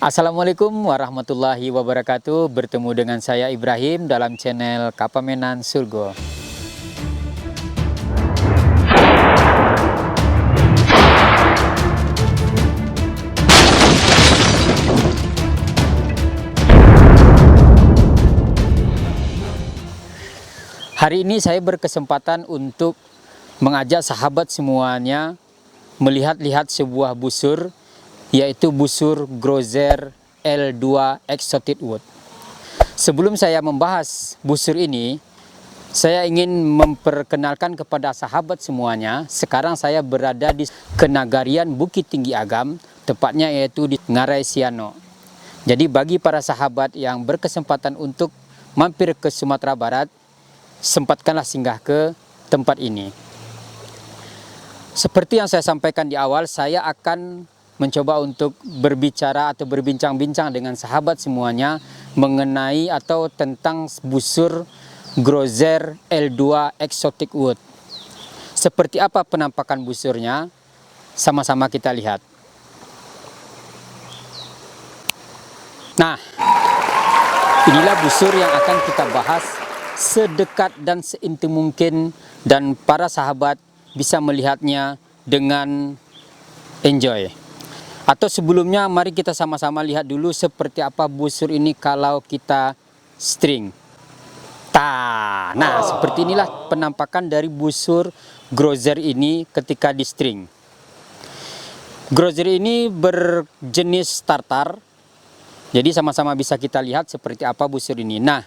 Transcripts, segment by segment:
Assalamualaikum warahmatullahi wabarakatuh. Bertemu dengan saya Ibrahim dalam channel Kapamenan Surgo. Hari ini saya berkesempatan untuk mengajak sahabat semuanya melihat-lihat sebuah busur, yaitu busur Grozer L2 Exotic Wood. Sebelum saya membahas busur ini, saya ingin memperkenalkan kepada sahabat semuanya. Sekarang saya berada di Kenagarian Bukit Tinggi Agam, tepatnya yaitu di Ngarai Siano. Jadi bagi para sahabat yang berkesempatan untuk mampir ke Sumatera Barat, sempatkanlah singgah ke tempat ini. Seperti yang saya sampaikan di awal, saya akan mencoba untuk berbicara atau berbincang-bincang dengan sahabat semuanya mengenai atau tentang busur Grozer L2 Exotic Wood. Seperti apa penampakan busurnya? Sama-sama kita lihat. Nah, inilah busur yang akan kita bahas sedekat dan seintim mungkin, dan para sahabat bisa melihatnya dengan enjoy. Atau sebelumnya mari kita sama-sama lihat dulu seperti apa busur ini kalau kita string. Nah, seperti inilah penampakan dari busur Grozer ini ketika di string. Grozer ini berjenis tartar. Jadi sama-sama bisa kita lihat seperti apa busur ini. Nah,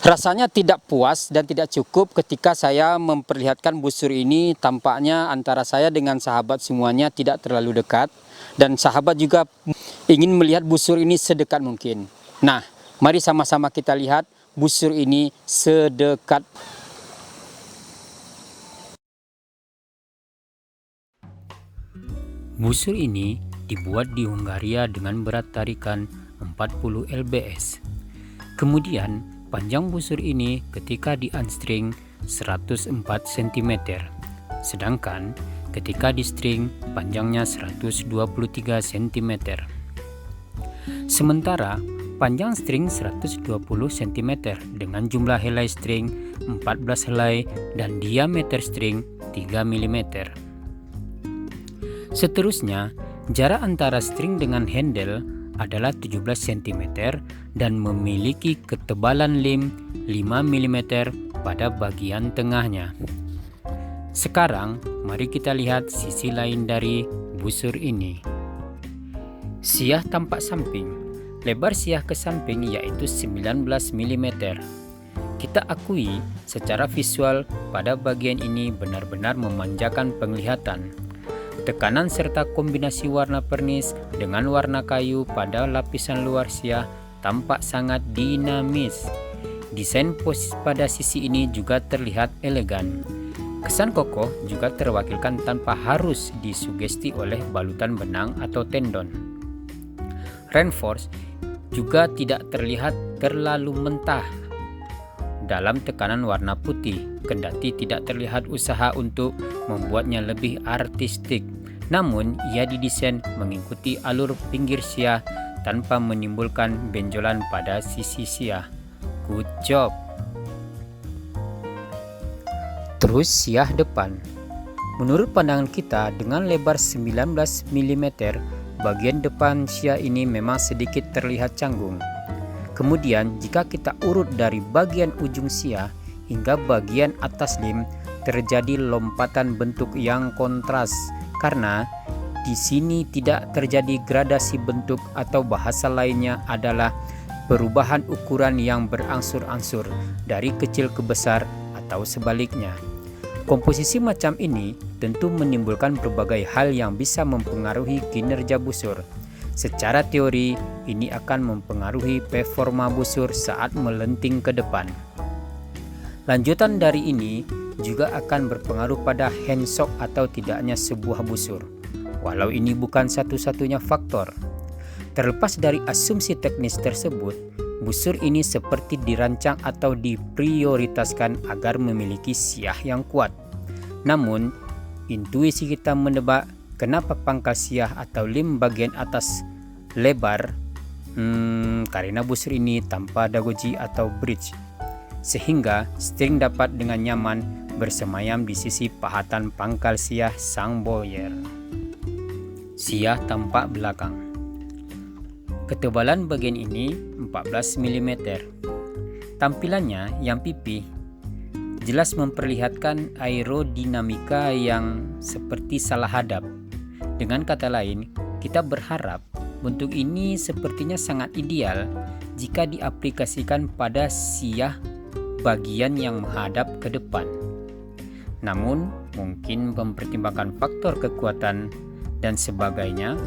rasanya tidak puas dan tidak cukup ketika saya memperlihatkan busur ini. Tampaknya antara saya dengan sahabat semuanya tidak terlalu dekat, dan sahabat juga ingin melihat busur ini sedekat mungkin. Nah, mari sama-sama kita lihat busur ini sedekat. Busur ini dibuat di Hungaria dengan berat tarikan 40 lbs. Kemudian panjang busur ini ketika di unstring 104 cm, sedangkan ketika di string panjangnya 123 cm. Sementara panjang string 120 cm dengan jumlah helai string 14 helai dan diameter string 3 mm. Seterusnya, jarak antara string dengan handle adalah 17 cm dan memiliki ketebalan lem 5 mm pada bagian tengahnya. Sekarang, mari kita lihat sisi lain dari busur ini. Siah tampak samping. Lebar siah ke samping yaitu 19 mm. Kita akui secara visual pada bagian ini benar-benar memanjakan penglihatan. Tekanan serta kombinasi warna pernis dengan warna kayu pada lapisan luar siah tampak sangat dinamis. Desain pada sisi ini juga terlihat elegan. Kesan kokoh juga terwakilkan tanpa harus disugesti oleh balutan benang atau tendon. Reinforce juga tidak terlihat terlalu mentah dalam tekanan warna putih, kendati tidak terlihat usaha untuk membuatnya lebih artistik. Namun, ia didesain mengikuti alur pinggir siah tanpa menimbulkan benjolan pada sisi siah. Good job! Terus siah depan. Menurut pandangan kita, dengan lebar 19 mm, bagian depan siah ini memang sedikit terlihat canggung. Kemudian, jika kita urut dari bagian ujung siah hingga bagian atas lem, terjadi lompatan bentuk yang kontras karena di sini tidak terjadi gradasi bentuk, atau bahasa lainnya adalah perubahan ukuran yang berangsur-angsur dari kecil ke besar atau sebaliknya. Komposisi macam ini tentu menimbulkan berbagai hal yang bisa mempengaruhi kinerja busur. Secara teori, ini akan mempengaruhi performa busur saat melenting ke depan. Lanjutan dari ini juga akan berpengaruh pada handshock atau tidaknya sebuah busur, walau ini bukan satu-satunya faktor. Terlepas dari asumsi teknis tersebut, busur ini seperti dirancang atau diprioritaskan agar memiliki siah yang kuat. Namun, intuisi kita menebak kenapa pangkal siah atau lem bagian atas lebar karena busur ini tanpa dagoji atau bridge, sehingga string dapat dengan nyaman bersemayam di sisi pahatan pangkal siah sang bowyer. Siah tampak belakang. Ketebalan bagian ini 14 mm. Tampilannya yang pipih jelas memperlihatkan aerodinamika yang seperti salah hadap. Dengan kata lain, kita berharap bentuk ini sepertinya sangat ideal jika diaplikasikan pada siah bagian yang menghadap ke depan. Namun, mungkin mempertimbangkan faktor kekuatan dan sebagainya,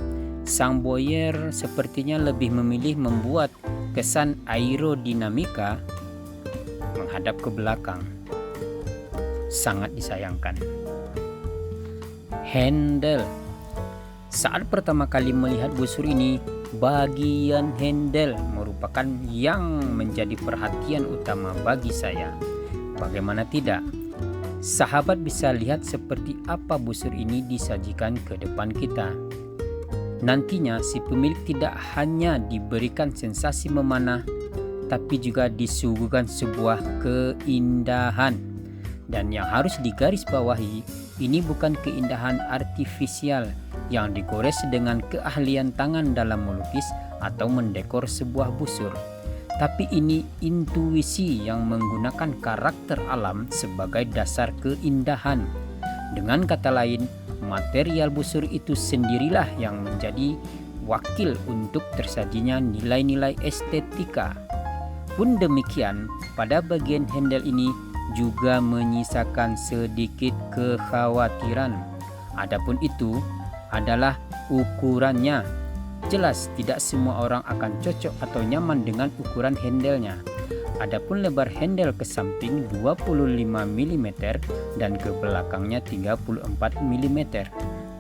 sang bowyer sepertinya lebih memilih membuat kesan aerodinamika menghadap ke belakang. Sangat disayangkan. Handle. Saat pertama kali melihat busur ini, bagian handle merupakan yang menjadi perhatian utama bagi saya. Bagaimana tidak? Sahabat bisa lihat seperti apa busur ini disajikan ke depan kita. Nantinya si pemilik tidak hanya diberikan sensasi memanah, tapi juga disuguhkan sebuah keindahan. Dan yang harus digarisbawahi, ini bukan keindahan artifisial yang digores dengan keahlian tangan dalam melukis atau mendekor sebuah busur. Tapi ini intuisi yang menggunakan karakter alam sebagai dasar keindahan. Dengan kata lain, material busur itu sendirilah yang menjadi wakil untuk tersajinya nilai-nilai estetika. Pun demikian, pada bagian handle ini juga menyisakan sedikit kekhawatiran. Adapun itu adalah ukurannya. Jelas tidak semua orang akan cocok atau nyaman dengan ukuran handlenya. Adapun lebar handle ke samping 25 mm dan ke belakangnya 34 mm.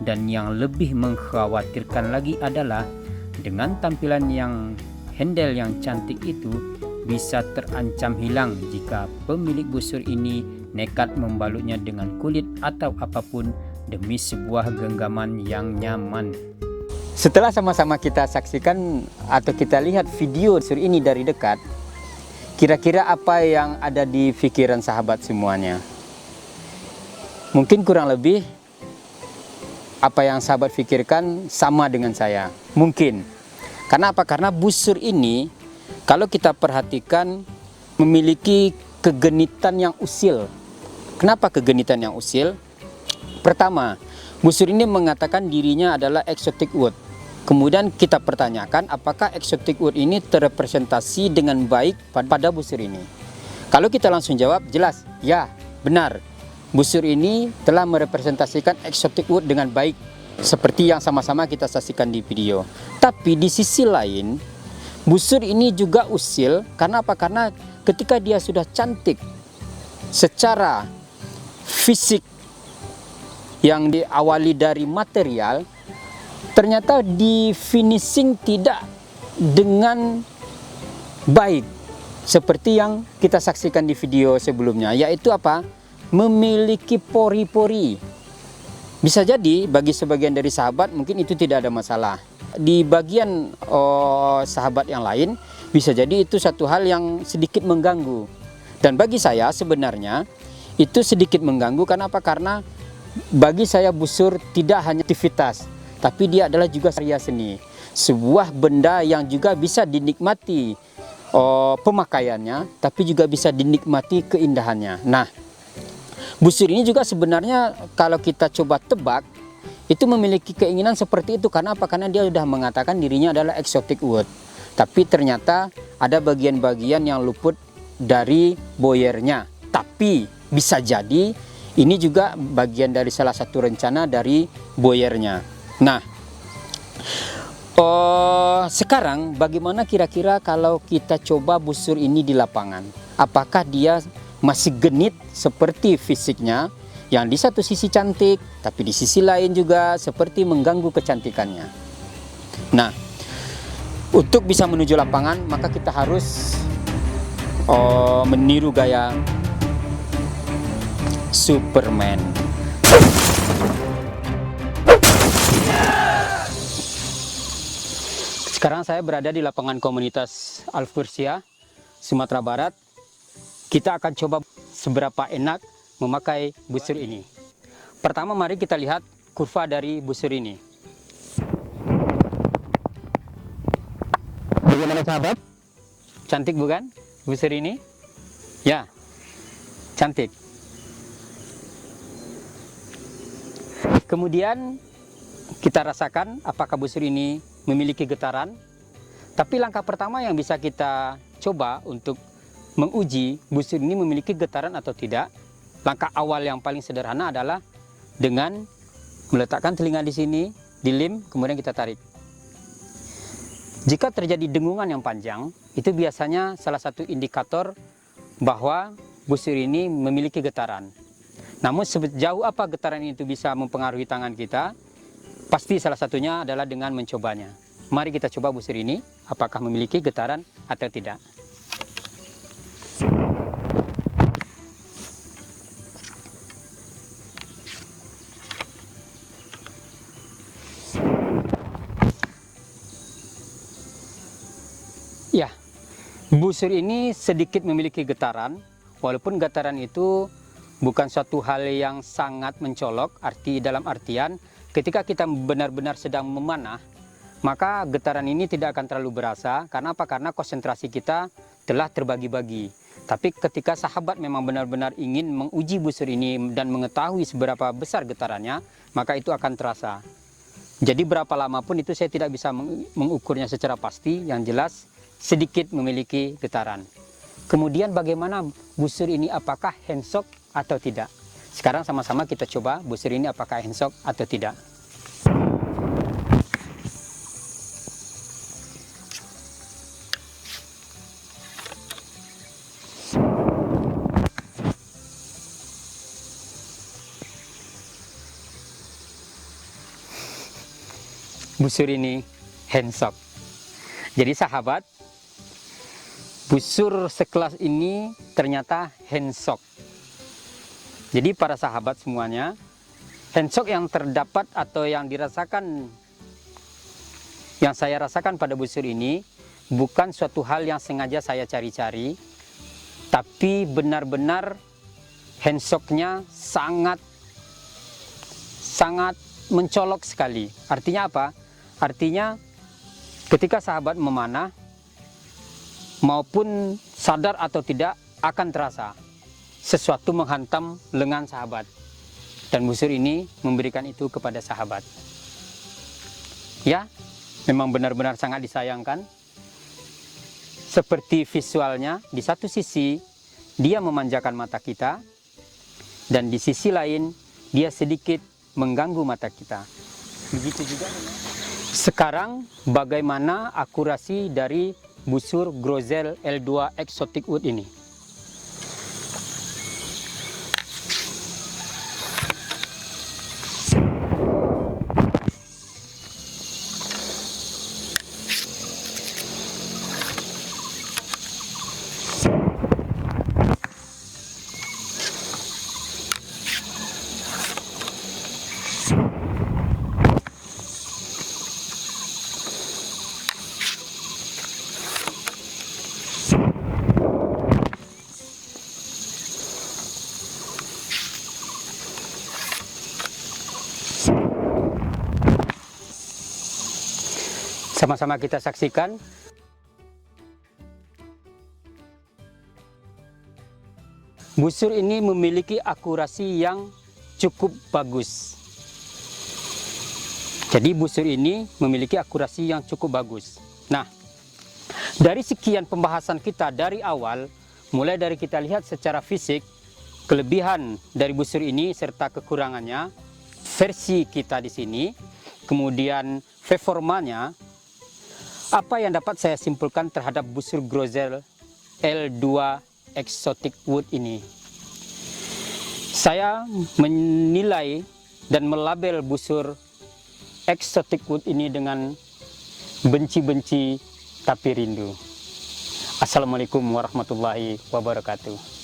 Dan yang lebih mengkhawatirkan lagi adalah dengan tampilan yang handle yang cantik itu bisa terancam hilang jika pemilik busur ini nekat membalutnya dengan kulit atau apapun demi sebuah genggaman yang nyaman. Setelah sama-sama kita saksikan atau kita lihat video busur ini dari dekat, kira-kira apa yang ada di pikiran sahabat semuanya? Mungkin kurang lebih apa yang sahabat pikirkan sama dengan saya. Mungkin. Karena apa? Karena busur ini kalau kita perhatikan memiliki kegenitan yang usil. Kenapa kegenitan yang usil? Pertama, busur ini mengatakan dirinya adalah exotic wood. Kemudian kita pertanyakan apakah exotic wood ini terrepresentasi dengan baik pada busur ini. Kalau kita langsung jawab, jelas, ya, benar. Busur ini telah merepresentasikan exotic wood dengan baik, seperti yang sama-sama kita saksikan di video. Tapi di sisi lain, busur ini juga usil. Karena apa? Karena ketika dia sudah cantik secara fisik yang diawali dari material, ternyata di finishing tidak dengan baik seperti yang kita saksikan di video sebelumnya, yaitu apa? Memiliki pori-pori. Bisa jadi bagi sebagian dari sahabat mungkin itu tidak ada masalah. Di bagian sahabat yang lain bisa jadi itu satu hal yang sedikit mengganggu. Dan bagi saya sebenarnya itu sedikit mengganggu. Karena apa? Karena bagi saya busur tidak hanya aktivitas, tapi dia adalah juga karya seni. Sebuah benda yang juga bisa dinikmati pemakaiannya, tapi juga bisa dinikmati keindahannya. Nah, busur ini juga sebenarnya kalau kita coba tebak, itu memiliki keinginan seperti itu. Karena apa? Karena dia sudah mengatakan dirinya adalah exotic wood. Tapi ternyata ada bagian-bagian yang luput dari bowyernya. Tapi bisa jadi ini juga bagian dari salah satu rencana dari bowyernya. Nah, sekarang bagaimana kira-kira kalau kita coba busur ini di lapangan? Apakah dia masih genit seperti fisiknya, yang di satu sisi cantik, tapi di sisi lain juga seperti mengganggu kecantikannya? Nah, untuk bisa menuju lapangan, maka kita harus meniru gaya Superman. Sekarang saya berada di lapangan komunitas Alfursia, Sumatera Barat. Kita akan coba seberapa enak memakai busur ini. Pertama, mari kita lihat kurva dari busur ini. Bagaimana sahabat? Cantik bukan busur ini? Ya, cantik. Kemudian kita rasakan apakah busur ini memiliki getaran. Tapi langkah pertama yang bisa kita coba untuk menguji busur ini memiliki getaran atau tidak, langkah awal yang paling sederhana adalah dengan meletakkan telinga di sini, di lem, kemudian kita tarik. Jika terjadi dengungan yang panjang, itu biasanya salah satu indikator bahwa busur ini memiliki getaran. Namun sejauh apa getaran itu bisa mempengaruhi tangan kita, pasti salah satunya adalah dengan mencobanya. Mari kita coba busur ini, apakah memiliki getaran atau tidak. Ya, busur ini sedikit memiliki getaran, walaupun getaran itu bukan suatu hal yang sangat mencolok, dalam artian ketika kita benar-benar sedang memanah, maka getaran ini tidak akan terlalu berasa. Karena apa? Karena konsentrasi kita telah terbagi-bagi. Tapi ketika sahabat memang benar-benar ingin menguji busur ini dan mengetahui seberapa besar getarannya, maka itu akan terasa. Jadi berapa lama pun itu saya tidak bisa mengukurnya secara pasti, yang jelas sedikit memiliki getaran. Kemudian bagaimana busur ini, apakah handshock atau tidak? Sekarang sama-sama kita coba busur ini apakah handshock atau tidak. Busur ini handshock. Jadi sahabat, busur sekelas ini ternyata handshock. Jadi para sahabat semuanya, handshock yang terdapat atau yang dirasakan, yang saya rasakan pada busur ini bukan suatu hal yang sengaja saya cari-cari, tapi benar-benar handshocknya sangat mencolok sekali. Artinya apa? Artinya ketika sahabat memanah, maupun sadar atau tidak, akan terasa sesuatu menghantam lengan sahabat, dan busur ini memberikan itu kepada sahabat. Ya, memang benar-benar sangat disayangkan. Seperti visualnya, di satu sisi dia memanjakan mata kita, dan di sisi lain dia sedikit mengganggu mata kita. Begitu juga. Sekarang bagaimana akurasi dari busur Grozel L2 Exotic Wood ini? Sama-sama kita saksikan. Busur ini memiliki akurasi yang cukup bagus. Jadi busur ini memiliki akurasi yang cukup bagus. Nah, dari sekian pembahasan kita dari awal, mulai dari kita lihat secara fisik, kelebihan dari busur ini serta kekurangannya, versi kita di sini, kemudian performanya, apa yang dapat saya simpulkan terhadap busur Grozel L2 Exotic Wood ini? Saya menilai dan melabel busur Exotic Wood ini dengan benci-benci tapi rindu. Assalamualaikum warahmatullahi wabarakatuh.